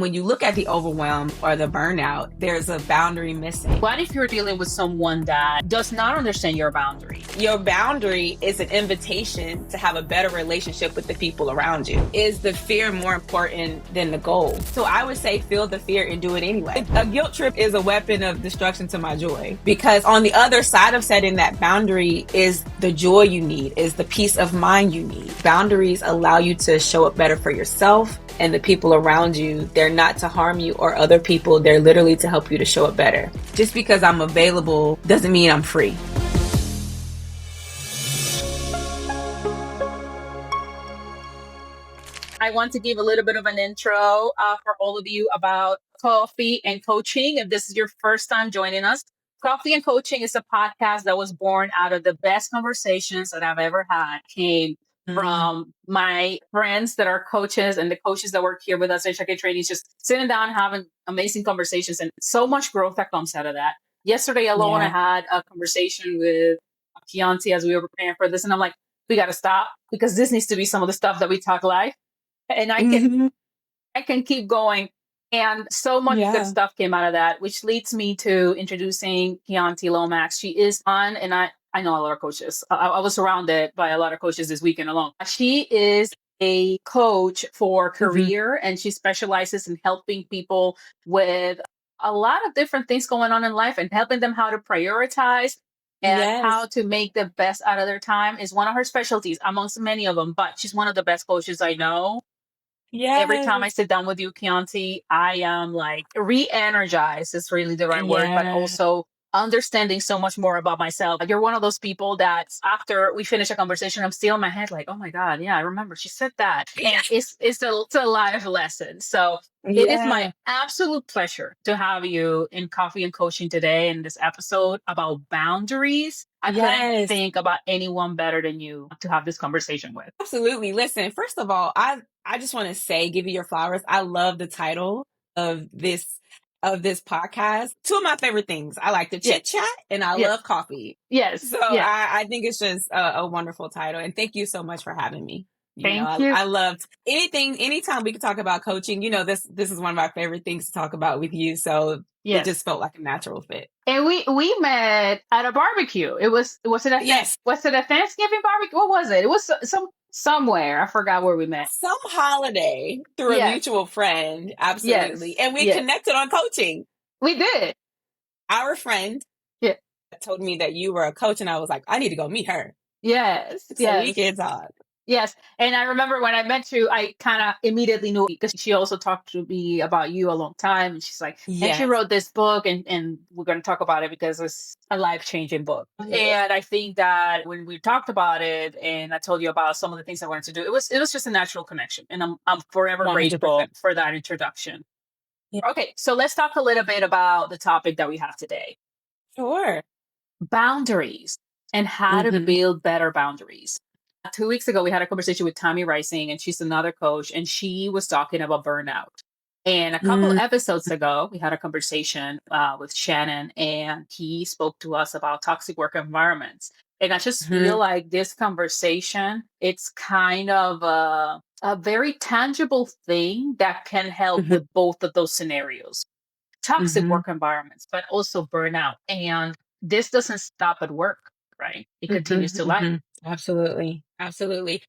When you look at the overwhelm or the burnout, there's a boundary missing. What if you're dealing with someone that does not understand your boundary? Your boundary is an invitation to have a better relationship with the people around you. Is the fear more important than the goal? So I would say feel the fear and do it anyway. A guilt trip is a weapon of destruction to my joy, because on the other side of setting that boundary is the joy you need, is the peace of mind you need. Boundaries allow you to show up better for yourself and the people around you. They're not to harm you or other people. They're literally to help you to show up better. Just because I'm available doesn't mean I'm free. I want to give a little bit of an intro for all of you about coffee and coaching. If this is your first time joining us, Coffee and Coaching is a podcast that was born out of the best conversations that I've ever had. Came from my friends that are coaches and the coaches that work here with us at Chianti Training, just sitting down, having amazing conversations, and so much growth that comes out of that. Yesterday alone, I had a conversation with Chianti as we were preparing for this, and I'm like, we got to stop because this needs to be some of the stuff that we talk live. And I can keep going. And so much good stuff came out of that, which leads me to introducing Chianti Lomax. She is on, and I know a lot of coaches. I was surrounded by a lot of coaches this weekend alone. She is a coach for career, and she specializes in helping people with a lot of different things going on in life and helping them how to prioritize and how to make the best out of their time is one of her specialties amongst many of them. But she's one of the best coaches I know. Every time I sit down with you, Chianti, I am like re-energized is really the right word, but also understanding so much more about myself. You're one of those people that after we finish a conversation, I'm still in my head like, oh my God, yeah, I remember she said that. And it's a life lesson. So it is my absolute pleasure to have you in Coffee and Coaching today in this episode about boundaries. I couldn't think about anyone better than you to have this conversation with. Absolutely. Listen, first of all, I just want to say, give you your flowers. I love the title of this podcast. Two of my favorite things. I like to chit chat and I love coffee. So I think it's just a wonderful title. And thank you so much for having me. Thank you. I loved anytime we could talk about coaching, this is one of my favorite things to talk about with you. So it just felt like a natural fit. And we met at a barbecue. Was it a Thanksgiving barbecue? What was it? It was somewhere. I forgot where we met. Some holiday through a mutual friend. Absolutely. And we connected on coaching. We did. Our friend told me that you were a coach, and I was like, I need to go meet her. So we can talk. Yes. And I remember when I met you, I kind of immediately knew because she also talked to me about you a long time. And she's like, and she wrote this book and we're going to talk about it because it's a life-changing book. And I think that when we talked about it and I told you about some of the things I wanted to do, it was just a natural connection. And I'm forever 100%. Grateful for that introduction. Okay. So let's talk a little bit about the topic that we have today. Sure. Boundaries and how to build better boundaries. 2 weeks ago, we had a conversation with Tammy Rising, and she's another coach, and she was talking about burnout. And a couple of episodes ago, we had a conversation with Shannon, and he spoke to us about toxic work environments. And I just feel like this conversation, it's kind of a very tangible thing that can help with both of those scenarios. Toxic work environments, but also burnout. And this doesn't stop at work, right? It continues to life. Absolutely.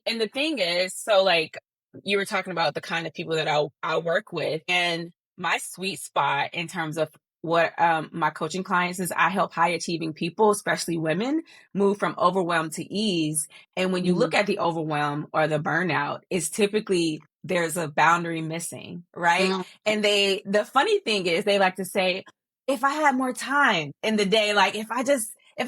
And the thing is, so like you were talking about the kind of people that I work with, and my sweet spot in terms of what my coaching clients is, I help high achieving people, especially women, move from overwhelm to ease. And when you look at the overwhelm or the burnout, it's typically there's a boundary missing, right? And the funny thing is they like to say, if I had more time in the day, like if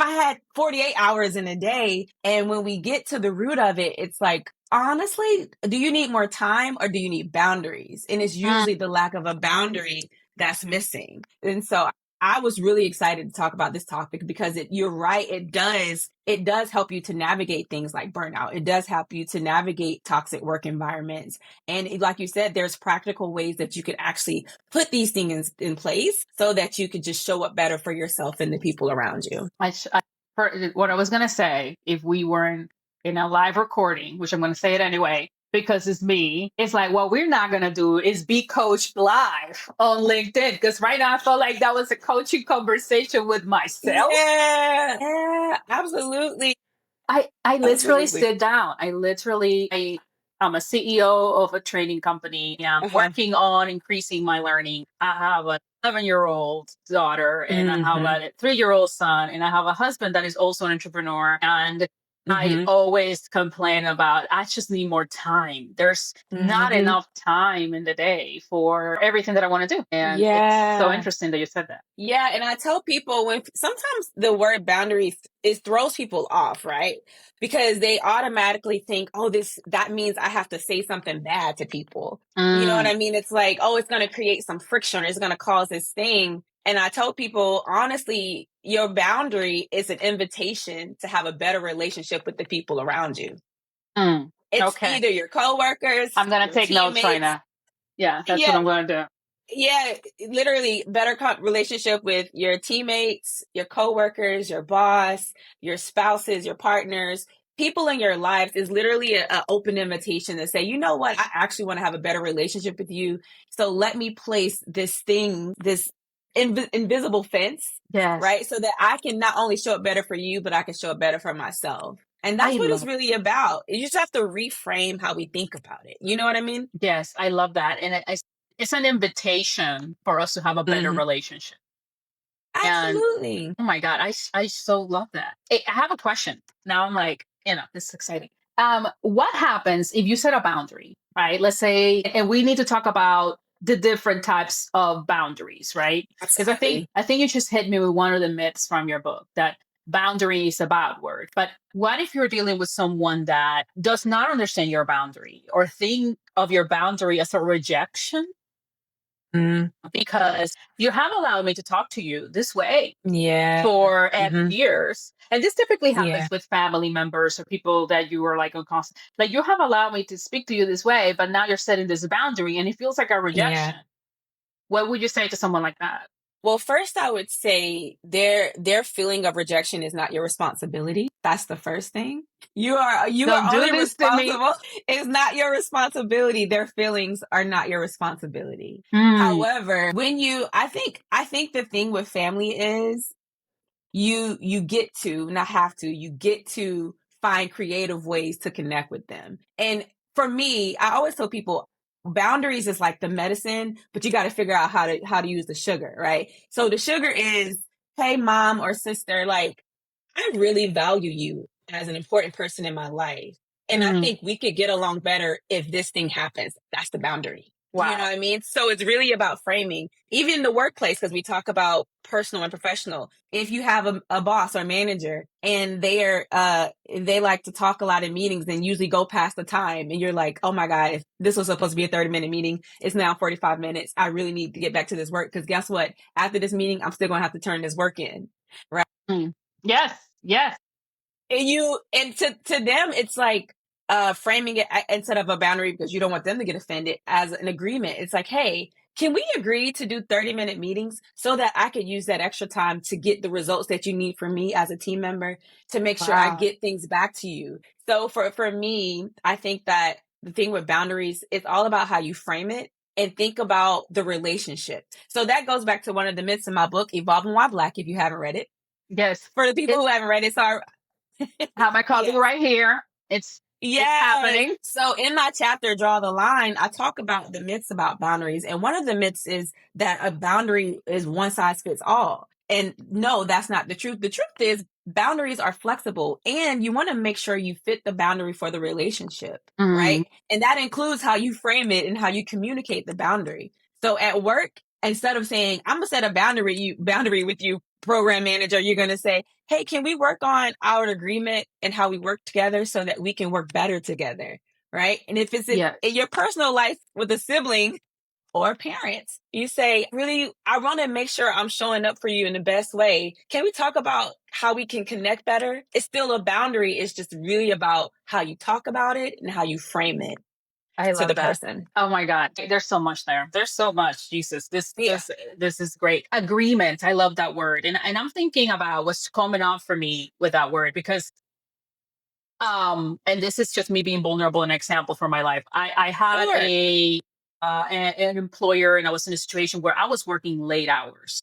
I had 48 hours in a day, and when we get to the root of it, it's like, honestly, do you need more time or do you need boundaries? And it's usually the lack of a boundary that's missing. And so I was really excited to talk about this topic because you're right. It does help you to navigate things like burnout. It does help you to navigate toxic work environments. And like you said, there's practical ways that you could actually put these things in place so that you could just show up better for yourself and the people around you. What I was going to say, if we weren't in a live recording, which I'm going to say it anyway, because it's me. It's like, what we're not going to do is be coached live on LinkedIn. Because right now I felt like that was a coaching conversation with myself. Yeah, yeah, absolutely, I literally absolutely. sit down. I'm a CEO of a training company. I'm Uh-huh. working on increasing my learning. I have an 11-year-old daughter, and I have Mhm, a 3-year-old son, and I have a husband that is also an entrepreneur. And I mhm, always complain about, I just need more time. There's not mhm. enough time in the day for everything that I want to do. And it's so Yeah. interesting that you said that. Yeah, and I tell people when sometimes the word boundaries it throws people off, right? Because they automatically think, "Oh, this that means I have to say something bad to people." You know what Mm, I mean? It's like, "Oh, it's going to create some friction or it's going to cause this thing." And I tell people, honestly, your boundary is an invitation to have a better relationship with the people around you. mm. It's Okay. either your coworkers, I'm going to your take notes right teammates. now. Yeah, that's what Yeah, I'm going to do. yeah, literally better relationship with your teammates, your coworkers, your boss, your spouses, your partners, people in your lives is literally an open invitation to say, you know what, I actually want to have a better relationship with you. So let me place this thing, this invisible fence, Yes. right? So that I can not only show up better for you, but I can show up better for myself. And that's I what it's love really about. You just have to reframe how we think about it. You know what I mean? Yes, I love that. And it's an invitation for us to have a better Hmm. relationship. And Absolutely. oh my God, I so love that. Hey, I have a question. Now I'm like, this is exciting. What happens if you set a boundary, right? Let's say, and we need to talk about the different types of boundaries, right? Because Absolutely. I think you just hit me with one of the myths from your book that boundary is a bad word. But what if you're dealing with someone that does not understand your boundary or think of your boundary as a rejection? Mm, Because you have allowed me to talk to you this way yeah. for X Mhm. years. And this typically Yeah. happens with family members or people that you are like on constant. Like, you have allowed me to speak to you this way, but now you're setting this boundary and it feels like a Yeah. rejection. What would you say to someone like that? Well, first I would say their feeling of rejection is not your responsibility. That's the first thing. You are Don't do only this to me. responsible. It's not your responsibility. Their feelings are not your responsibility. Mm, However, when you I think the thing with family is you get to not have to you get to find creative ways to connect with them. And for me, I always tell people boundaries is like the medicine, but you got to figure out how to use the sugar, right? So the sugar is, hey mom or sister, like I really value you as an important person in my life. And I mm, think we could get along better if this thing happens. That's the boundary. You know wow. what I mean? So it's really about framing, even in the workplace, because we talk about personal and professional. If you have a boss or manager and they like to talk a lot in meetings and usually go past the time, and you're like, oh my God, if this was supposed to be a 30-minute meeting, it's now 45 minutes. I really need to get back to this work because guess what? After this meeting, I'm still gonna have to turn this work in. Right. Mm. Yes, yes. And to them it's like framing it instead of a boundary because you don't want them to get offended as an agreement. It's like, hey, can we agree to do 30-minute meetings so that I could use that extra time to get the results that you need from me as a team member to make sure I Wow. get things back to you. So for me, I think that the thing with boundaries, it's all about how you frame it and think about the relationship. So that goes back to one of the myths in my book, Evolving While Black, if you haven't read it. Yes. For the people It who haven't read it, sorry. have my copy Yes. right here. It's Yes. happening. So in my chapter, Draw the Line, I talk about the myths about boundaries. And one of the myths is that a boundary is one size fits all. And no, that's not the truth. The truth is boundaries are flexible and you want to make sure you fit the boundary for the relationship, right? Mm, And that includes how you frame it and how you communicate the boundary. So at work, instead of saying, I'm gonna set a boundary with you, program manager, you're gonna say, hey, can we work on our agreement and how we work together so that we can work better together? Right. And if it's in yes. your personal life with a sibling or parents, you say, really, I want to make sure I'm showing up for you in the best way. Can we talk about how we can connect better? It's still a boundary. It's just really about how you talk about it and how you frame it I to the love that. person. Oh my God. There's so much there. There's so much. Jesus. This Yeah. this this is great. Agreement. I love that word. And I'm thinking about what's coming up for me with that word because And this is just me being vulnerable, an example from my life. I had Sure. an employer, and I was in a situation where I was working late hours.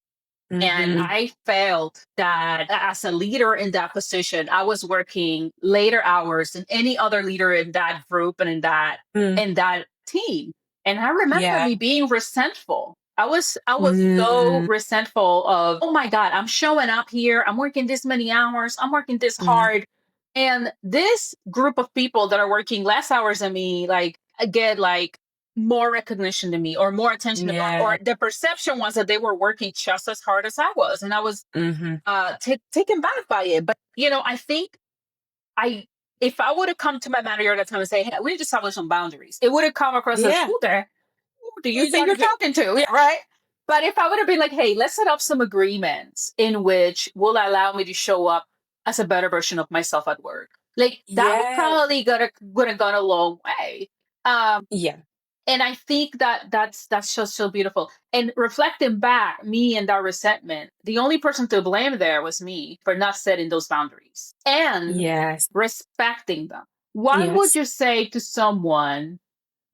And Mhm. I felt that as a leader in that position, I was working later hours than any other leader in that group and Mm. in that team. And I remember Yeah. me being resentful. I was so Mm. resentful of, oh my God, I'm showing up here. I'm working this many hours. I'm working this Mhm. hard. And this group of people that are working less hours than me, like, get like more recognition than me or more attention than me, Yeah. or the perception was that they were working just as hard as I was. And I was Mhm. taken back by it. But, I think I, if I would have come to my manager at that time and say, hey, we need to establish some boundaries, it would have come across as, Yeah. who do you think you're Exactly. talking to? Yeah, right. But if I would have been like, hey, let's set up some agreements in which will allow me to show up as a better version of myself at work, like that would Yeah. probably would have gone a long way. Um, Yeah. and I think that that's just so beautiful. And reflecting back, me and that resentment, the only person to blame there was me for not setting those boundaries and Yes. respecting them. What would Yes. you say to someone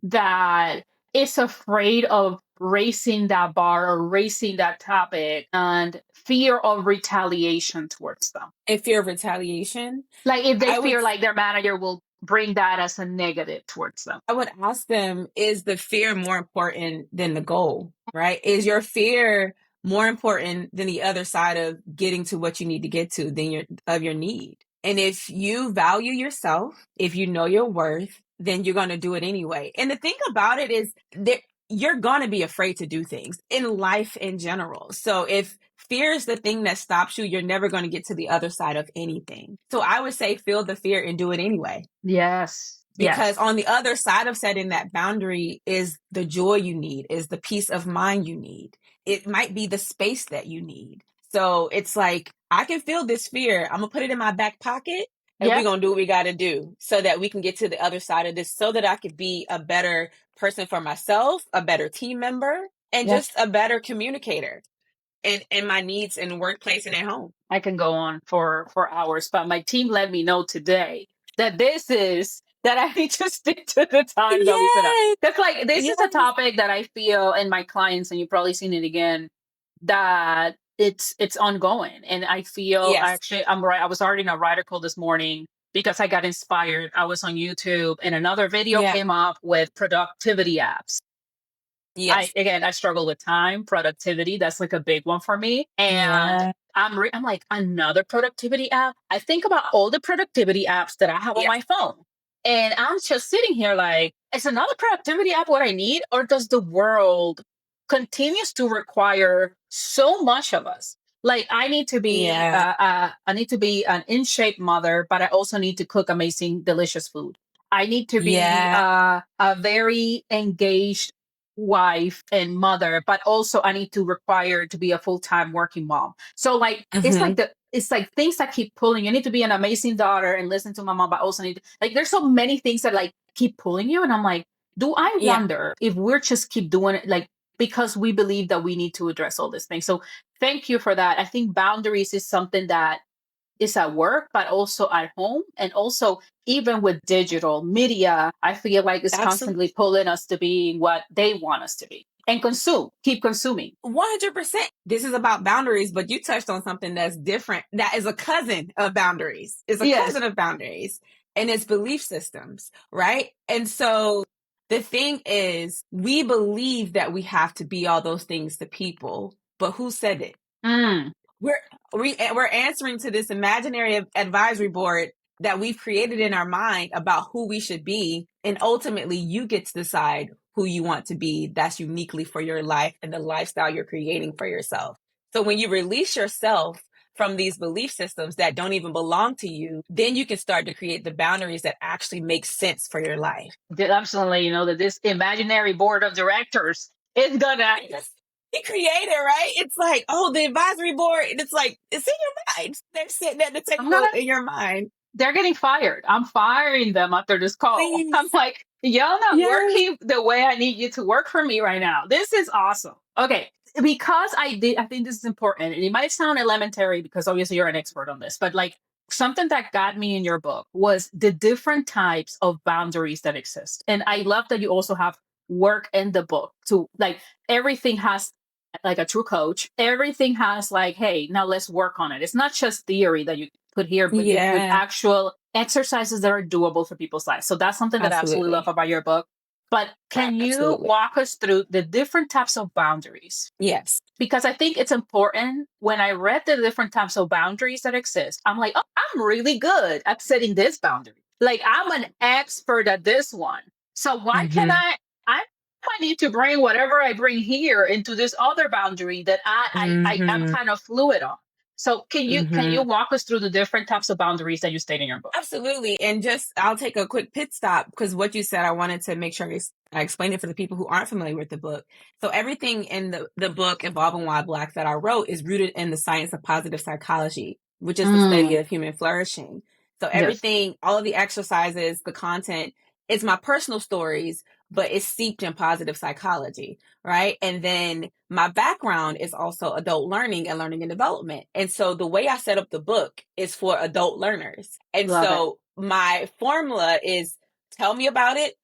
that is afraid of raising that bar or raising that topic and fear of retaliation towards them? In fear of retaliation, Like if they I would fear like their manager will bring that as a negative towards them. I would ask them, is the fear more important than the goal, right? Is your fear more important than the other side of getting to what you need to get to than your need? And if you value yourself, if you know your worth, then you're going to do it anyway. And the thing about it is that you're going to be afraid to do things in life in general. So if fear is the thing that stops you, you're never going to get to the other side of anything. So I would say feel the fear and do it anyway, Yes. because Yes. on the other side of setting that boundary is the joy you need, is the peace of mind you need. It might be the space that you need. So it's like, I can feel this fear. I'm going to put it in my back pocket and we're Yep. going to do what we got to do so that we can get to the other side of this, so that I could be a better person for myself, a better team member, and Yep. just a better communicator in my needs in the workplace and at home. I can go on for hours, but my team let me know today that this is that I need to stick to the time that we set up. Yes. That's like this is a Yes. topic that I feel in my clients, and you've probably seen it again, that it's ongoing. And I feel Yes. actually I'm right. I was already in a article this morning because I got inspired. I was on YouTube and another video Yeah. came up with productivity apps. Yes. I struggle with time, productivity. That's like a big one for me. And Yeah. I'm like, another productivity app. I think about all the productivity apps that I have on Yeah. my phone. And I'm just sitting here like, is another productivity app what I need? Or does the world continues to require so much of us? Like Yeah. I need to be an in shape mother, but I also need to cook amazing, delicious food. I need to be Yeah. a very engaged wife and mother, but also I need to require to be a full-time working mom. So like Mhm. it's like things that keep pulling. You need to be an amazing daughter and listen to my mom, but also need to, like there's so many things that like keep pulling you. And I'm like, do I Yeah. wonder if we're just keep doing it like because we believe that we need to address all these things. So thank you for that. I think boundaries is something that is at work, but also at home. And also, even with digital media, I feel like it's Absolutely. constantly pulling us to be what they want us to be and consume, keep consuming. 100%. This is about boundaries, but you touched on something that's different. That is a cousin of boundaries. Is a Yes. cousin of boundaries, and it's belief systems, right? And so the thing is, we believe that we have to be all those things to people, but who said it? Mm, we're we're answering to this imaginary advisory board that we've created in our mind about who we should be, and ultimately you get to decide who you want to be, that's uniquely for your life and the lifestyle you're creating for yourself. So when you release yourself from these belief systems that don't even belong to you, then you can start to create the boundaries that actually make sense for your life. I'm just gonna let you know that this imaginary board of directors is gonna. He created, right? It's like, oh, the advisory board. And it's like, it's in your mind. They're sitting at the I'm gonna. table in your mind. They're getting fired. I'm firing them after this call. I'm Please. like, y'all not Yes. working the way I need you to work for me right now. This is awesome. Okay. Because I think this is important. And it might sound elementary because obviously you're an expert on this, but like something that got me in your book was the different types of boundaries that exist. And I love that you also have work in the book to like everything has like a true coach. Everything has like, hey, now let's work on it. It's not just theory that you put here, but it's with Yeah, actual exercises that are doable for people's lives. So that's something that I absolutely love absolutely. about your book. But can you Absolutely. walk us through the different types of boundaries? Yes. Because I think it's important. When I read the different types of boundaries that exist, I'm like, oh, I'm really good at setting this boundary. Like I'm an expert at this one. So why can Mhm. I might need to bring whatever I bring here into this other boundary that I'm Mhm. kind of fluid on. So can you Mhm. walk us through the different types of boundaries that you state in your book? Absolutely. And just, I'll take a quick pit stop because what you said, I wanted to make sure I explained it for the people who aren't familiar with the book. So everything in the book, Evolving Why Black, that I wrote is rooted in the science of positive psychology, which is the study Mm, of human flourishing. So yes, everything, all of the exercises, the content, it's my personal stories, but it's steeped in positive psychology, right? And then my background is also adult learning and learning and development. And so the way I set up the book is for adult learners. And love it. so my formula is tell me about it,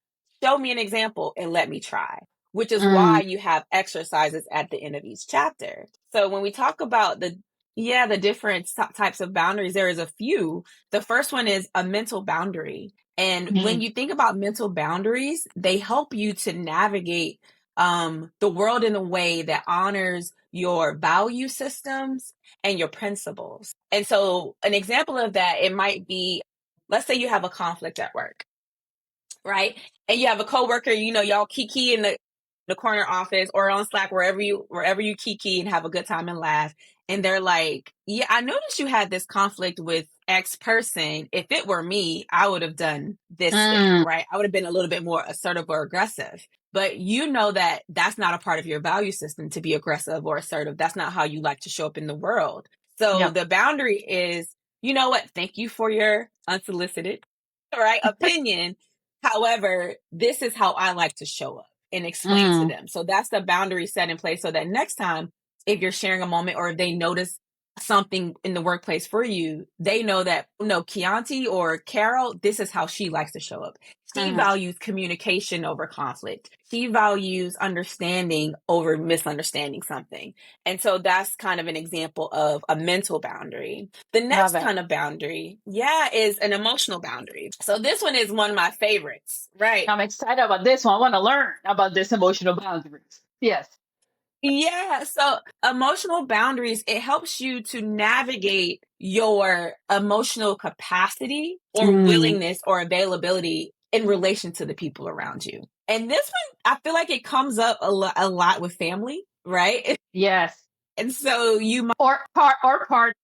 show me an example, and let me try, which is why Mm, you have exercises at the end of each chapter. So when we talk about the different types of boundaries, there is a few. The first one is a mental boundary. And when mm, you think about mental boundaries, they help you to navigate the world in a way that honors your value systems and your principles. And so, an example of that, it might be, let's say you have a conflict at work, right? And you have a coworker, y'all kiki in the corner office or on Slack, wherever you kiki and have a good time and laugh. And they're like, yeah, I noticed you had this conflict with X person. If it were me, I would have done this thing, mm, right? I would have been a little bit more assertive or aggressive. But you know that that's not a part of your value system to be aggressive or assertive. That's not how you like to show up in the world. So yep. the boundary is, you know what? Thank you for your unsolicited, right, opinion. However, this is how I like to show up and explain to Mm, them. So that's the boundary set in place so that next time, if you're sharing a moment or if they notice something in the workplace for you, they know that, no, Chianti or Carol, this is how she likes to show up. She mm, values communication over conflict. She values understanding over misunderstanding something. And so that's kind of an example of a mental boundary. The love next it. kind of boundary, yeah, is an emotional boundary. So this one is one of my favorites, right? I'm excited about this one. I want to learn about this emotional boundaries. Yes. Yeah. So emotional boundaries, it helps you to navigate your emotional capacity or Mm, willingness or availability in relation to the people around you. And this one, I feel like it comes up a lot with family, right? yes. And so you Or part.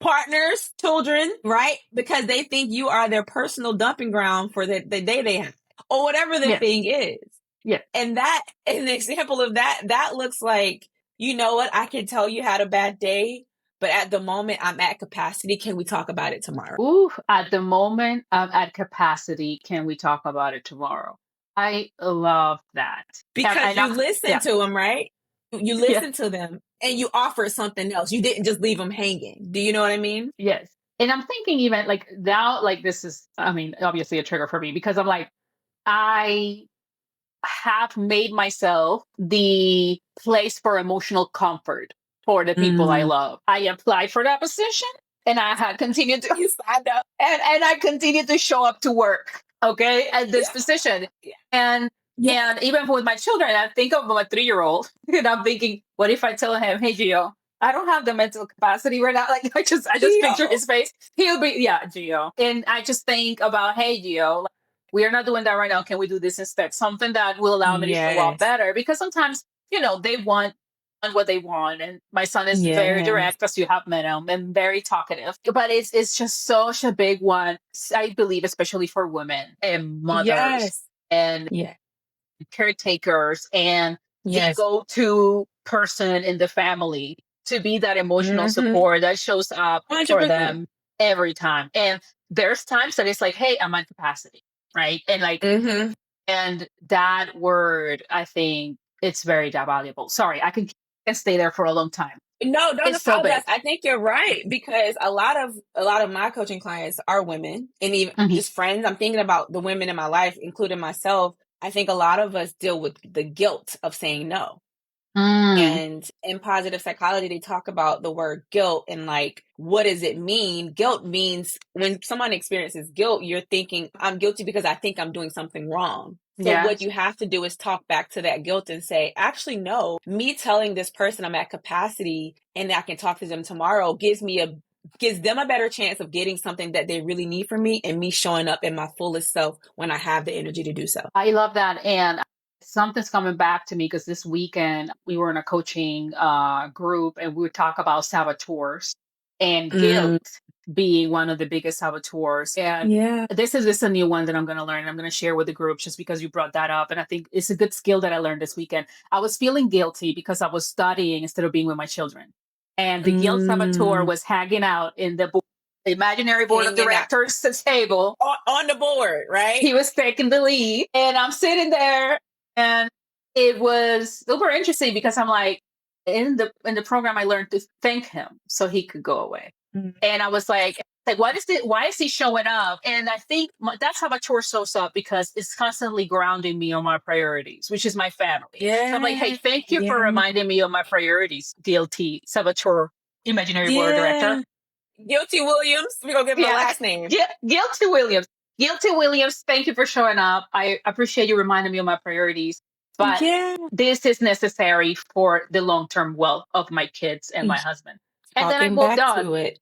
partners, children, right? Because they think you are their personal dumping ground for the day they have, or whatever the Yes. thing is. Yes. And that, an example of that, that looks like, you know what? I can tell you had a bad day, but at the moment I'm at capacity. Can we talk about it tomorrow? Ooh, at the moment, I'm at capacity. Can we talk about it tomorrow? I love that. Because And you I'm, listen yeah, to them, right? You yeah, listen to them and you offer something else. You didn't just leave them hanging. Do you know what I mean? yes. And I'm thinking even like now, like this is, I mean, obviously a trigger for me because I'm like, I have made myself the place for emotional comfort for the people I Mm. love. I applied for that position and I had continued to You signed up. and I continued to show up to work, okay, at this Yeah. position. Yeah. And Yeah. and even with my children, I think of my 3-year-old and I'm thinking, what if I tell him, hey Gio, I don't have the mental capacity right now. Like I just picture Geo. his face. He'll be, yeah, Gio. And I just think about, hey Gio, we are not doing that right now. Can we do this instead? Something that will allow me to show up Yes. better. Because sometimes, they want what they want. And my son is very Yes. direct, as you have met him, and very talkative. But it's just such a big one, I believe, especially for women and mothers Yes. and Yeah. caretakers and the Yes. go-to person in the family to be that emotional Mm-hmm. support that shows up for 100%. them every time. And there's times that it's like, hey, I'm at capacity, right? And like, Mm-hmm. and that word, I think it's very valuable. Sorry, I can stay there for a long time. No, don't It's so apologize. big. I think you're right because a lot of my coaching clients are women and even Mhm. just friends. I'm thinking about the women in my life, including myself. I think a lot of us deal with the guilt of saying no. Mm, And in positive psychology, they talk about the word guilt and like, what does it mean? Guilt means when someone experiences guilt, you're thinking, I'm guilty because I think I'm doing something wrong. So what yes. you have to do is talk back to that guilt and say, actually, no, me telling this person I'm at capacity and I can talk to them tomorrow gives them a better chance of getting something that they really need from me and me showing up in my fullest self when I have the energy to do so. I love that. And something's coming back to me because this weekend we were in a coaching group and we would talk about saboteurs and guilt Mm, being one of the biggest saboteurs. And yeah. this is a new one that I'm going to learn. I'm going to share with the group just because you brought that up. And I think it's a good skill that I learned this weekend. I was feeling guilty because I was studying instead of being with my children. And the guilt saboteur Mm, was hanging out in the imaginary board of hanging out directors table. on the board, right? He was taking the lead, and I'm sitting there, and it was super interesting because I'm like, in the program, I learned to thank him so he could go away, Mm. and I was like, why is he showing up? And I think that's how my chore shows up because it's constantly grounding me on my priorities, which is my family. So I'm like, hey, Yeah, thank you for yeah, reminding me of my priorities, DLT saboteur, imaginary board director. yeah. Guilty Williams. We're gonna give him a Yeah. last name. Guilty Williams. Guilty Williams, thank you for showing up. I appreciate you reminding me of my priorities, but Yeah. this is necessary for the long term wealth of my kids and my husband. And then I Talking moved back on, to it.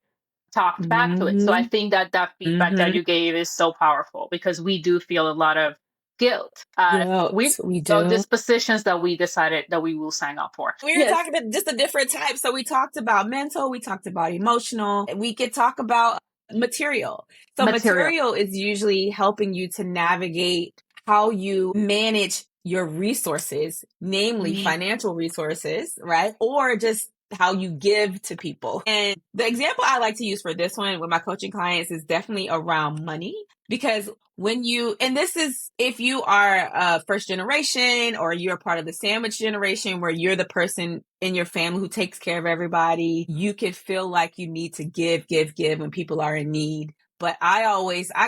talked back to it. So I Hmm. think that feedback that Hmm. you gave is so powerful because we do feel a lot of guilt. We Guilt. We so do. dispositions that we decided that we will sign up for. We were Yes, talking about just a different type. So we talked about mental, we talked about emotional, we could talk about material. So material. material is usually helping you to navigate how you manage your resources, namely Mm, financial resources, right? Or just how you give to people. And the example I like to use for this one with my coaching clients is definitely around money because and this is if you are first generation or you're part of the sandwich generation where you're the person in your family who takes care of everybody, you could feel like you need to give when people are in need. But I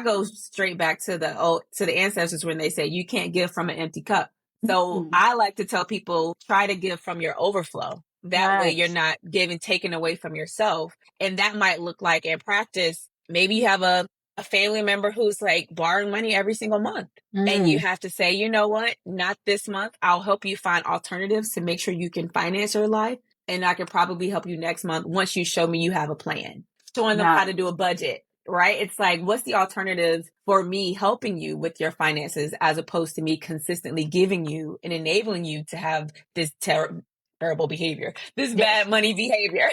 go straight back to the ancestors when they say you can't give from an empty cup. So mm, I like to tell people try to give from your overflow. That way you're nice. not taken away from yourself. And that might look like in practice, maybe you have a family member who's like borrowing money every single month. And you Mm, have to say, you know what? Not this month. I'll help you find alternatives to make sure you can finance your life. And I can probably help you next month once you show me you have a plan, showing them how to do nice. a budget, right? It's like, what's the alternative for me helping you with your finances as opposed to me consistently giving you and enabling you to have this terrible behavior, this Yes. bad money behavior?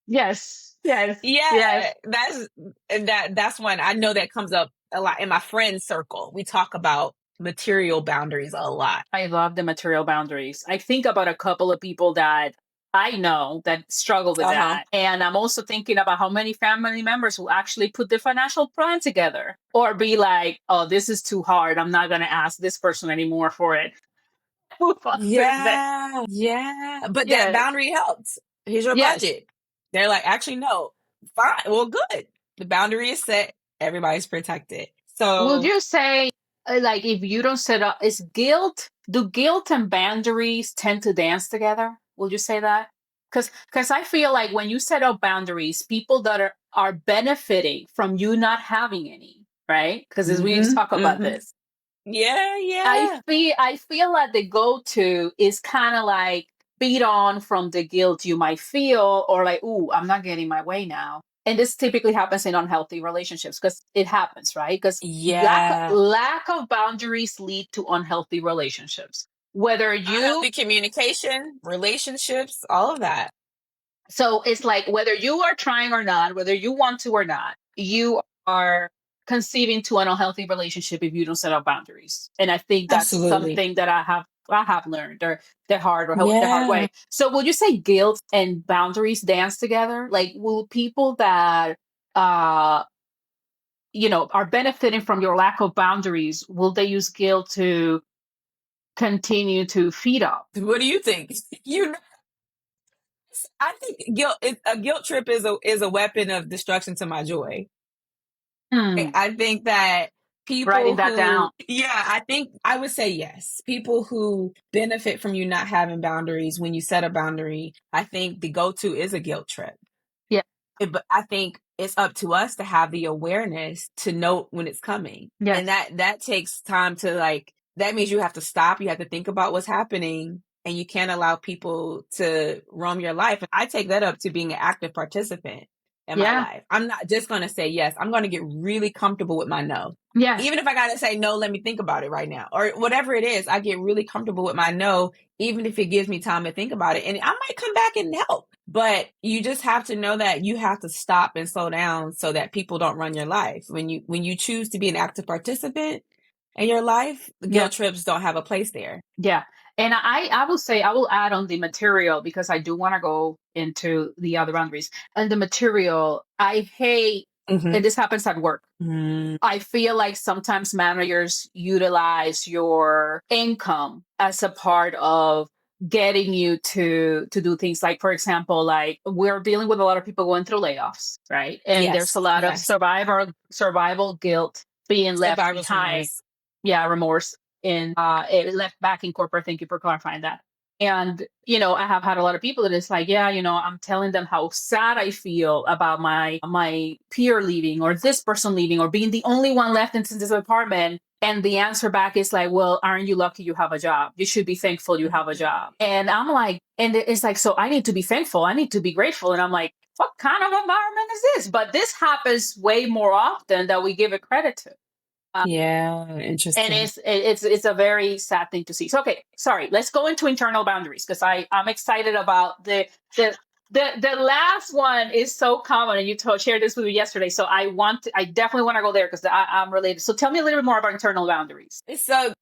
Yes. Yes. Yeah, Yes. that's one I know that comes up a lot in my friend circle. We talk about material boundaries a lot. I love the material boundaries. I think about a couple of people that I know that struggle with Uh-huh. that. And I'm also thinking about how many family members will actually put the financial plan together or be like, oh, this is too hard. I'm not going to ask this person anymore for it. Move on to the next. Yeah, yeah. But that Yes. boundary helps. Here's your Yes. budget. They're like, actually, no. Fine. Well, good. The boundary is set. Everybody's protected. Would So, you say, like, if you don't set up, do guilt and boundaries tend to dance together? Would you say that? Because I feel like when you set up boundaries, people that are benefiting from you not having any, right? Because as we mm-hmm, talk about mm-hmm. this, Yeah, I yeah. feel I feel like the go-to is kind of like beat on from the guilt you might feel, or like, ooh, I'm not getting my way now. And this typically happens in unhealthy relationships because it happens, right? Because Yeah. lack of boundaries lead to unhealthy relationships. Whether you Unhealthy communication, relationships, all of that. So it's like whether you are trying or not, whether you want to or not, you are conceiving to an unhealthy relationship if you don't set up boundaries. And I think that's Absolutely. something that I have learned or the hard Yeah. way. So would you say guilt and boundaries dance together? Like will people that uh are benefiting from your lack of boundaries, will they use guilt to continue to feed up? What do you think? You know, I think a guilt trip is a weapon of destruction to my joy. Hmm. I think that Writing people that down. who, yeah, I think I would say yes. People who benefit from you not having boundaries when you set a boundary, I think the go to is a guilt trip. Yeah. But I think it's up to us to have the awareness to note when it's coming. And Yes. that takes time to like, that means you have to stop, you have to think about what's happening, and you can't allow people to roam your life. And I take that up to being an active participant in my Yeah. life. I'm not just going to say yes. I'm going to get really comfortable with my no. Yes. Even if I got to say no, let me think about it right now, or whatever it is, I get really comfortable with my no, even if it gives me time to think about it. And I might come back and help, but you just have to know that you have to stop and slow down so that people don't run your life. When you choose to be an active participant in your life, the Yeah. guilt trips don't have a place there. Yeah. And I will say, I will add on the material because I do want to go into the other boundaries. And the material, I hate, Mm-hmm. and this happens at work. Mm, I feel like sometimes managers utilize your income as a part of getting you to do things like, for example, like we're dealing with a lot of people going through layoffs, right? And there's a yes, lot of yes. survival guilt being left Survivor's behind. remorse. Yeah, remorse in it left back in corporate. Thank you for clarifying that. And I have had a lot of people that it's like, yeah, I'm telling them how sad I feel about my peer leaving or this person leaving or being the only one left in this apartment. And the answer back is like, well, aren't you lucky you have a job? You should be thankful you have a job. And I'm like, and it's like, so I need to be thankful. I need to be grateful. And I'm like, what kind of environment is this? But this happens way more often than we give it credit to. Yeah, And interesting. it's a very sad thing to see. So okay, sorry, let's go into internal boundaries because I'm excited about the last one is so common, and you shared this with me yesterday. So I definitely want to go there because I'm related. So tell me a little bit more about internal boundaries. So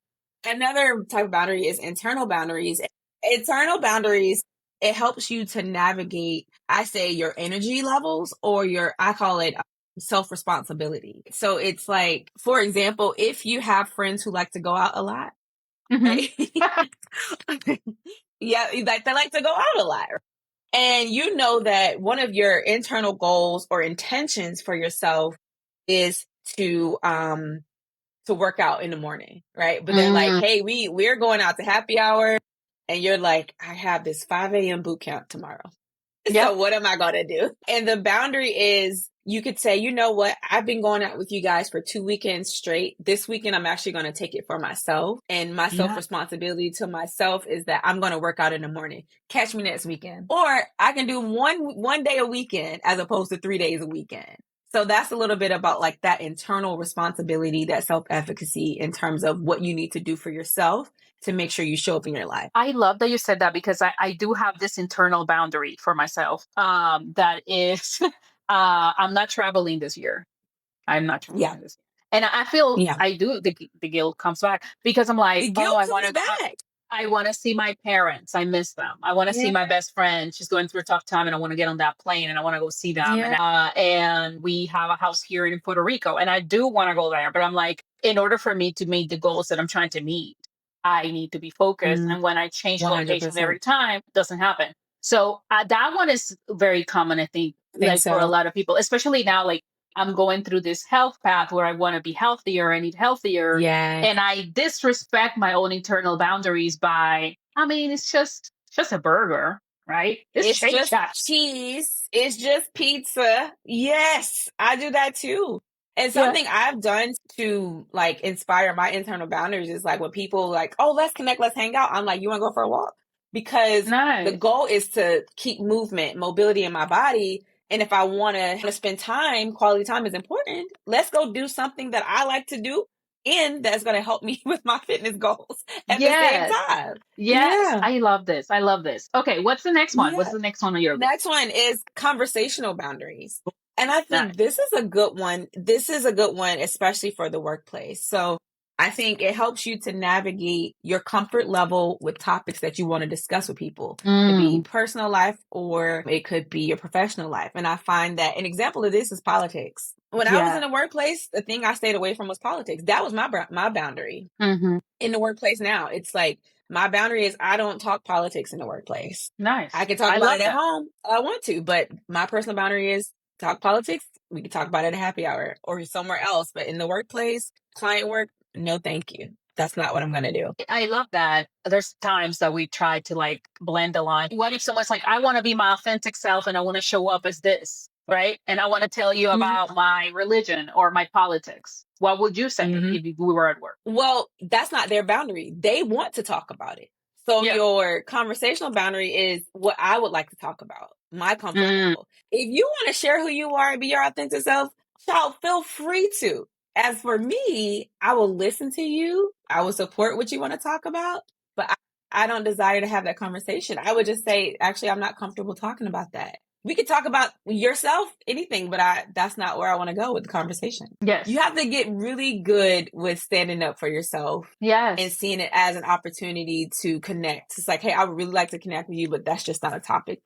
another type of boundary is internal boundaries. Internal boundaries, it helps you to navigate, I say, your energy levels or I call it self responsibility. So it's like, for example, if you have friends who like to go out a lot, Hmm. right? Yeah, like they like to go out a lot. And you know that one of your internal goals or intentions for yourself is to work out in the morning, right? But they're like, Mm, hey, we're going out to happy hour. And you're like, I have this 5 a.m. boot camp tomorrow. yeah, So what am I going to do? And the boundary is you could say, you know what? I've been going out with you guys for 2 weekends straight. This weekend, I'm actually going to take it for myself. And my self yeah. responsibility to myself is that I'm going to work out in the morning. Catch me next weekend. Or I can do one day a weekend as opposed to 3 days a weekend. So that's a little bit about like that internal responsibility, that self efficacy in terms of what you need to do for yourself to make sure you show up in your life. I love that you said that because I do have this internal boundary for myself. That is, I'm not traveling this year. I'm not Yeah. traveling this year. And I feel Yeah. I do the guilt comes back because I'm like, The oh, guilt comes back. I want to see my parents. I miss them. I want to see Yeah. my best friend. She's going through a tough time, and I want to get on that plane and I want to go see them. Yeah. And we have a house here in Puerto Rico, and I do want to go there. But I'm like, in order for me to meet the goals that I'm trying to meet, I need to be focused. Mm, And when I change location 100%. every time, it doesn't happen. So that one is very common, I think, I think like for a so. lot of people, especially now, like I'm going through this health path where I want to be healthier, I need healthier, Yes. and I disrespect my own internal boundaries by, I mean, it's just a burger, right? It's It's Shake just Shack. cheese. It's just pizza. Yes, I do that too. And Yeah. something I've done to like inspire my internal boundaries is like when people like, oh, let's connect, let's hang out. I'm like, you want to go for a walk? Because the Nice. goal is to keep mobility in my body. And if I want to spend time, quality time is important. Let's go do something that I like to do and that's going to help me with my fitness goals at the same Yes. time. Yes. Yeah. I love this. I love this. Okay, what's the next one? What's Yeah. the next one on your list? Next one is conversational boundaries. And I Nice. think this is a good one. This is a good one, especially for the workplace. So I think it helps you to navigate your comfort level with topics that you want to discuss with people. It could be Mm, personal life or it could be your professional life. And I find that an example of this is politics. When I was in yeah. the workplace, the thing I stayed away from was politics. That was my boundary Hmm. in the workplace now. It's like my boundary is I don't talk politics in the workplace. I Nice. can talk I about love it at that. home if I want to, but my personal boundary is talk politics. We can talk about it at happy hour or somewhere else, but in the workplace, client work, no, thank you. That's not what I'm going to do. I love that. There's times that we try to like blend the line. What if someone's like, I want to be my authentic self and I want to show up as this, right? And I want to tell you Mhm. about my religion or my politics. What would you say Mhm. if we were at work? Well, that's not their boundary. They want to talk about it. So Yeah. your conversational boundary is what I would like to talk about, my comfort Mm, level. If you want to share who you are and be your authentic self, child, feel free to. As for me, I will listen to you. I will support what you want to talk about, but I don't desire to have that conversation. I would just say, actually, I'm not comfortable talking about that. We could talk about yourself, anything, but that's not where I want to go with the conversation. You yes. have to get really good with standing up for yourself and Yes. seeing it as an opportunity to connect. It's like, hey, I would really like to connect with you, but that's just not a topic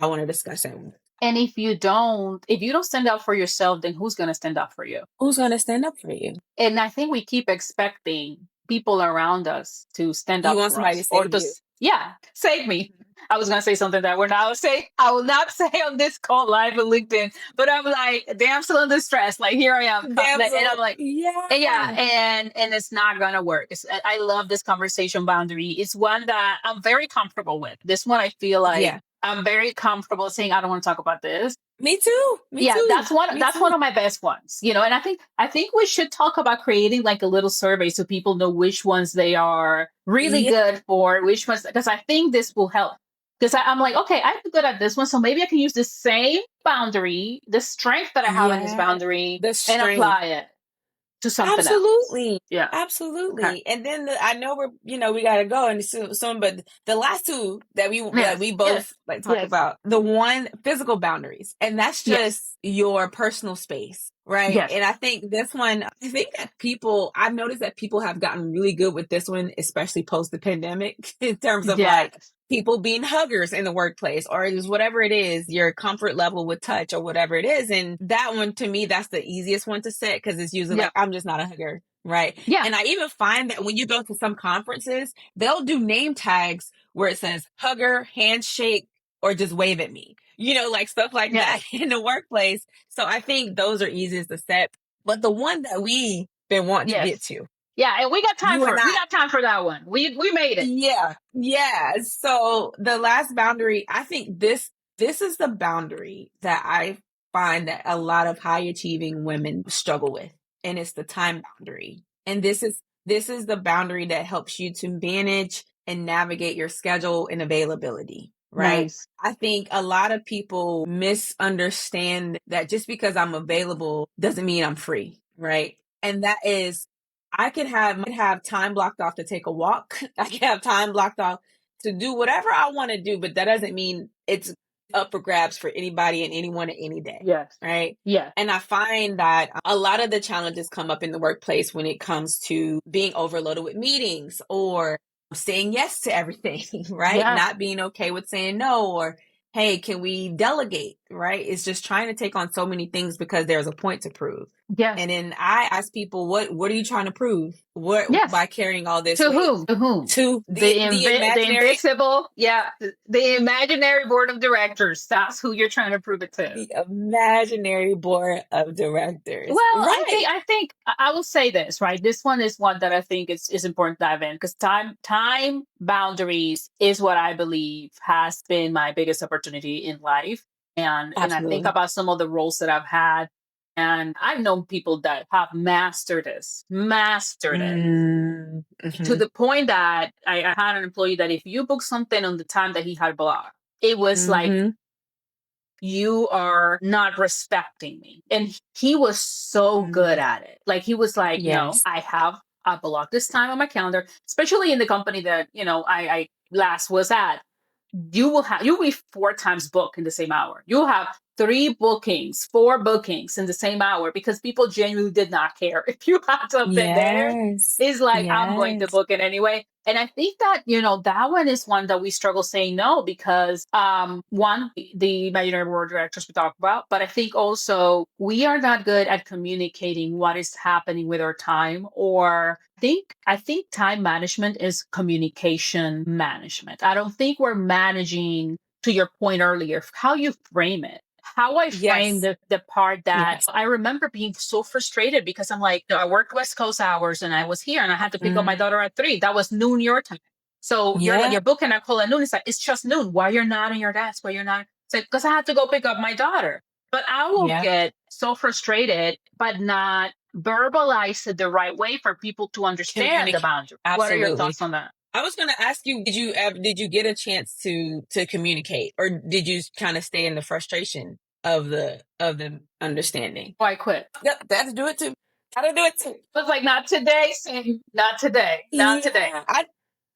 I want to discuss it with. And if you don't stand up for yourself, then who's going to stand up for you? Who's going to stand up for you? And I think we keep expecting people around us to stand You up want for somebody to us or save to, you. yeah, save me. I was gonna say something that I will not say on this call live on LinkedIn, but I'm like damsel in distress. Like here I am, and I'm Damsel. like, and yeah, Yeah. and it's not gonna work. I love this conversation boundary. It's one that I'm very comfortable with. This one I feel like Yeah. I'm very comfortable saying I don't want to talk about this. Me too. Me Yeah, too. that's one Me that's too. one of my best ones, and I think we should talk about creating like a little survey so people know which ones they are really Yeah. good for, which ones, because I think this will help. Because I'm like, okay, I'm good at this one, so maybe I can use the same boundary, the strength that I have in this Yeah. boundary, The and strength. apply it to something else. Absolutely. Yeah. Okay. Absolutely. And then I know we got to go and soon, but the last two that Yes. we Yes. both like talk Yes. about, the one, physical boundaries, and that's Yes. just your personal space, right? Yes. And I think this one, I think that I've noticed that people have gotten really good with this one, especially post the pandemic, in terms of like Yes. people being huggers in the workplace or just whatever it is, your comfort level with touch or whatever it is. And that one, to me, that's the easiest one to set because it's usually Yeah. like, I'm just not a hugger. Right. Yeah. And I even find that when you go to some conferences, they'll do name tags where it says hugger, handshake, or just wave at me, like stuff like that Yes. in the workplace. So I think those are easiest to set. But the one that we been wanting to get Yes. to, Yeah, and we got time you for and it. We I, got time for that one. We made it. yeah, yeah. So the last boundary, I think this is the boundary that I find that a lot of high achieving women struggle with, and it's the time boundary. And this is the boundary that helps you to manage and navigate your schedule and availability, right? Nice. I think a lot of people misunderstand that just because I'm available doesn't mean I'm free, right? And that is I could have time blocked off to take a walk. I can have time blocked off to do whatever I want to do, but that doesn't mean it's up for grabs for anybody and anyone at any day. Yes. Right. Yeah. And I find that a lot of the challenges come up in the workplace when it comes to being overloaded with meetings or saying yes to everything, right? Yeah. Not being okay with saying no or, hey, can we delegate? Right. It's just trying to take on so many things because there's a point to prove. Yes. And then I ask people, what are you trying to prove? What Yes. by carrying all this To weight? whom? To whom? To the The imaginary invisible. Yeah. The imaginary board of directors. That's who you're trying to prove it to. the imaginary board of directors. Well, I think Right. I think I will say this, right? This one is one that I think is important to dive in because time boundaries is what I believe has been my biggest opportunity in life. And I think Absolutely. about some of the roles that I've had, and I've known people that have mastered it to Mm-hmm. the point that I had an employee that if you book something on the time that he had blocked, it was like Mm-hmm. you are not respecting me. And he was so good Mm. at it. Like he was like, Yes. I have a block this time on my calendar, especially in the company that, I last was at. You'll be 4 times booked in the same hour. You'll have 4 bookings in the same hour because people genuinely did not care. If you had something there, Yes. it's like I'm going to Yes. book it anyway. And I think that, that one is one that we struggle saying no because one, the imaginary board directors we talked about, but I think also we are not good at communicating what is happening with our time or I think time management is communication management. I don't think we're managing, to your point earlier, how you frame it. How I frame Yes. the part that Yes. I remember being so frustrated because I'm like, I worked West Coast hours and I was here and I had to pick up my Mm, daughter at 3. That was noon your time. So you're like, yeah. you're booking a call at noon. It's like, it's just noon. Why you're not in your desk? Why you're not? It's like, because I had to go pick up my daughter. But I will Yeah. get so frustrated, but not verbalize it the right way for people to understand the Communicate. boundary. What are your Absolutely. thoughts on that? I was going to ask you, did you get a chance to communicate, or did you kind of stay in the frustration of the understanding? Oh, I quit. Yep, that's do it too. Gotta do it too. I was like, not today, Sam. Not today. Not today. Yeah,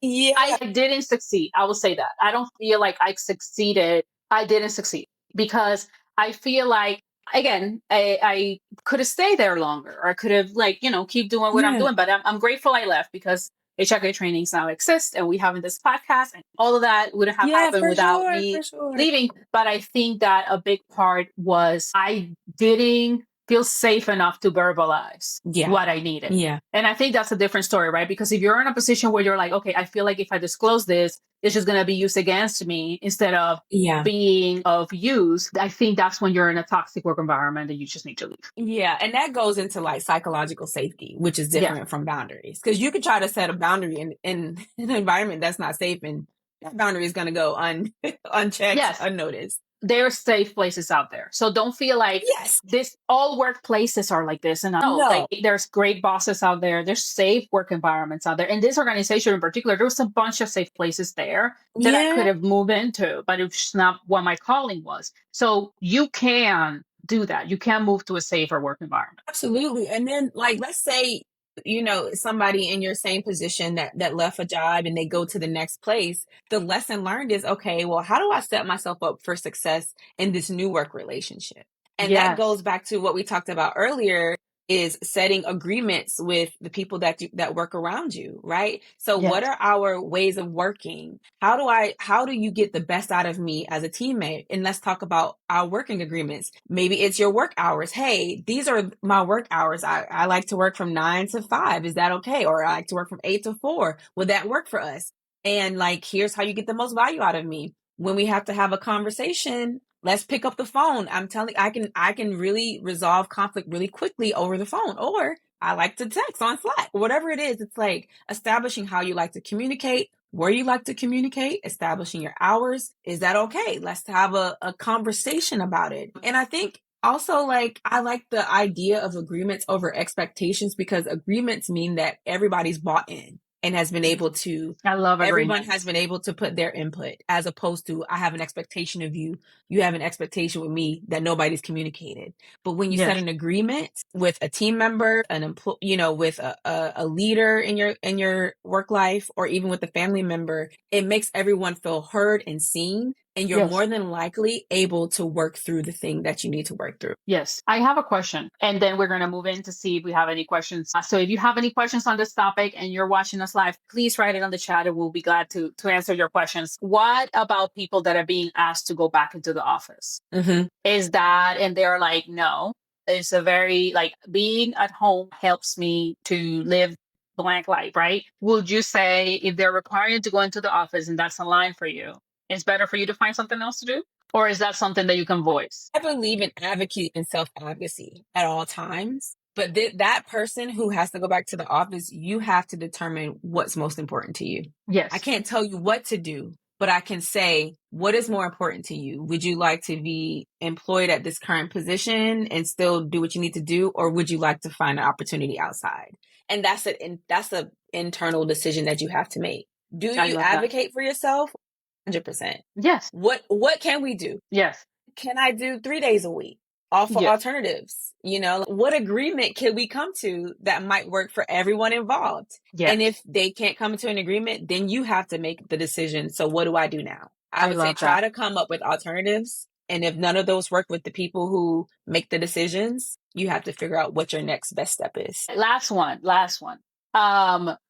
yeah, I didn't succeed. I will say that. I don't feel like I succeeded. I didn't succeed because I feel like, again, I could have stayed there longer, or I could have, like, keep doing what I'm yeah, doing. But I'm grateful I left because HRK trainings now exist and we having this podcast, and all of that wouldn't have yeah, happened for without sure, me for sure. leaving. But I think that a big part was I didn't feel safe enough to verbalize Yeah, what I needed. yeah, And I think that's a different story, right? Because if you're in a position where you're like, okay, I feel like if I disclose this, it's just going to be used against me instead of yeah. being of use, I think that's when you're in a toxic work environment and you just need to leave. Yeah, and that goes into like psychological safety, which is Yeah. different from boundaries. Because you could try to set a boundary in an environment that's not safe, and that boundary is going to go unchecked, Yes. unnoticed. There's safe places out there. So don't feel like Yes. this, all workplaces are like this. And no, like No. there's great bosses out there. There's safe work environments out there. In this organization in particular, there was a bunch of safe places there that I could Yeah. have moved into, but it's not what my calling was. So you can do that. You can move to a safer work environment. Absolutely. And then, like, let's say, somebody in your same position that left a job and they go to the next place. The lesson learned is, okay, well, how do I set myself up for success in this new work relationship? And that Yes. goes back to what we talked about earlier, is setting agreements with the people that work around you, right? So what Yes. are our ways of working? How do you get the best out of me as a teammate? And let's talk about our working agreements. Maybe it's your work hours. Hey, these are my work hours. I like to work from 9 to 5. Is that okay? Or I like to work from 8 to 4. Would that work for us? And like, here's how you get the most value out of me. When we have to have a conversation, let's pick up the phone. I'm telling I can really resolve conflict really quickly over the phone. Or I like to text on Slack. Whatever it is, it's like establishing how you like to communicate, where you like to communicate, establishing your hours. Is that okay? Let's have a conversation about it. And I think also, like, I like the idea of agreements over expectations, because agreements mean that everybody's bought in and has been able to I love everyone has agreements. been able to put their input, as opposed to I have an expectation of you, you have an expectation with me that nobody's communicated. But when you set Yes. an agreement with a team member, an employee, with a leader in your work life, or even with a family member, it makes everyone feel heard and seen, and you're Yes. more than likely able to work through the thing that you need to work through. Yes, I have a question, and then we're going to move in to see if we have any questions. So, if you have any questions on this topic and you're watching us live, please write it on the chat, and we'll be glad to answer your questions. What about people that are being asked to go back into the office? Mm-hmm. Is that, and they're like, no, it's a very, like, being at home helps me to live blank life, right? Would you say if they're required to go into the office and that's a line for you, it's better for you to find something else to do? Or is that something that you can voice? I believe in advocacy and self advocacy at all times. But that person who has to go back to the office, you have to determine what's most important to you. I Yes. can't tell you what to do, but I can say, what is more important to you? Would you like to be employed at this current position and still do what you need to do? Or would you like to find an opportunity outside? And that's a internal decision that you have to make. Do I you love that. advocate for yourself? 100%. Yes. What can we do? Yes. Can I do 3 days a week? Offer Yes. alternatives. What agreement can we come to that might work for everyone involved? And Yes. if they can't come to an agreement, then you have to make the decision. So what do I do now? I I would say love that. try to come up with alternatives. And if none of those work with the people who make the decisions, you have to figure out what your next best step is. Last one. Last one.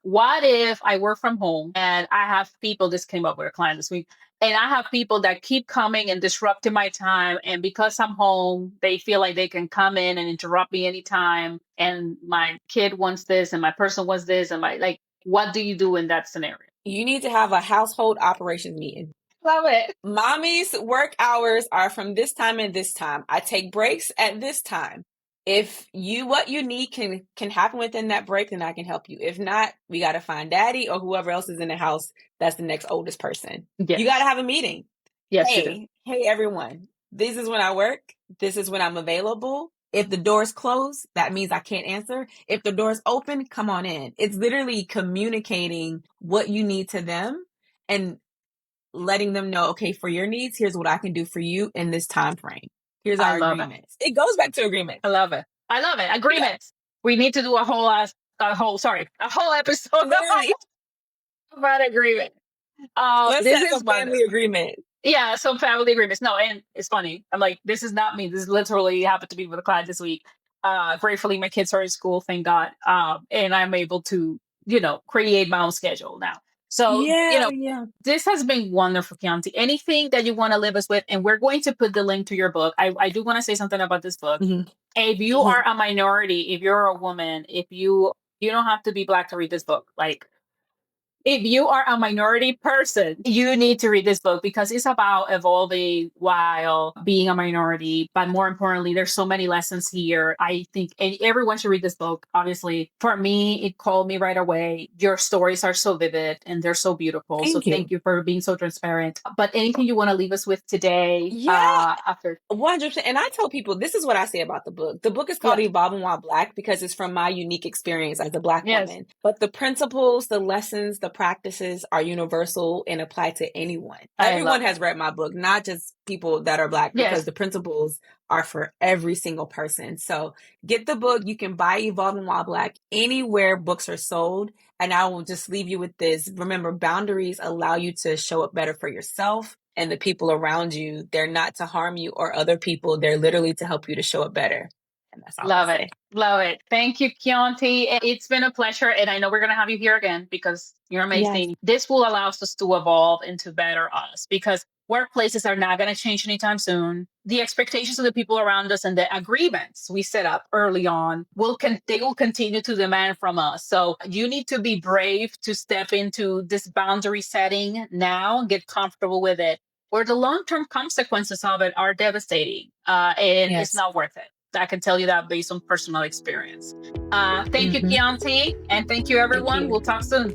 What if I work from home and I have people, this came up with a client this week, and I have people that keep coming and disrupting my time. And because I'm home, they feel like they can come in and interrupt me anytime. And my kid wants this and my person wants this. And like, what do you do in that scenario? You need to have a household operations meeting. Love it. Mommy's work hours are from this time and this time. I take breaks at this time. If what you need can happen within that break, then I can help you. If not, we got to find daddy or whoever else is in the house that's the next oldest person. Yes. You got to have a meeting. Yes, you do. Hey, everyone. This is when I work. This is when I'm available. If the door's closed, that means I can't answer. If the door's open, come on in. It's literally communicating what you need to them and letting them know, okay, for your needs, here's what I can do for you in this time frame. Here's our agreements. It goes back to agreements. I love it. I love it. Agreements. Yeah. We need to do a whole episode about agreement. Let's have some family agreement. Yeah, some family agreements. No, and it's funny. I'm like, this is not me. This literally happened to me with a client this week. Gratefully, my kids are in school, thank God. And I'm able to, create my own schedule now. So, this has been wonderful, Chianti. Anything that you want to leave us with, and we're going to put the link to your book. I do want to say something about this book. Mm-hmm. If you are a minority, if you're a woman, if you don't have to be Black to read this book. Like, if you are a minority person, you need to read this book because it's about evolving while being a minority. But more importantly, there's so many lessons here. I think everyone should read this book. Obviously, for me, it called me right away. Your stories are so vivid and they're so beautiful. Thank you for being so transparent. But anything you want to leave us with today? Yeah, after 100%. And I tell people, this is what I say about the book. The book is called Evolving While Black because it's from my unique experience as a Black woman. But the principles, the lessons, the practices are universal and apply to anyone. Everyone has read my book, not just people that are Black, because the principles are for every single person. So get the book. You can buy Evolving While Black anywhere books are sold. And I will just leave you with this. Remember, boundaries allow you to show up better for yourself and the people around you. They're not to harm you or other people. They're literally to help you to show up better. Love it. Love it. Thank you, Chianti. It's been a pleasure. And I know we're going to have you here again because you're amazing. Yes. This will allow us to evolve into better us because workplaces are not going to change anytime soon. The expectations of the people around us and the agreements we set up early on they will continue to demand from us. So you need to be brave to step into this boundary setting now and get comfortable with it, or the long-term consequences of it are devastating and it's not worth it. I can tell you that based on personal experience. Thank you, Chianti, and thank you, everyone. We'll talk soon.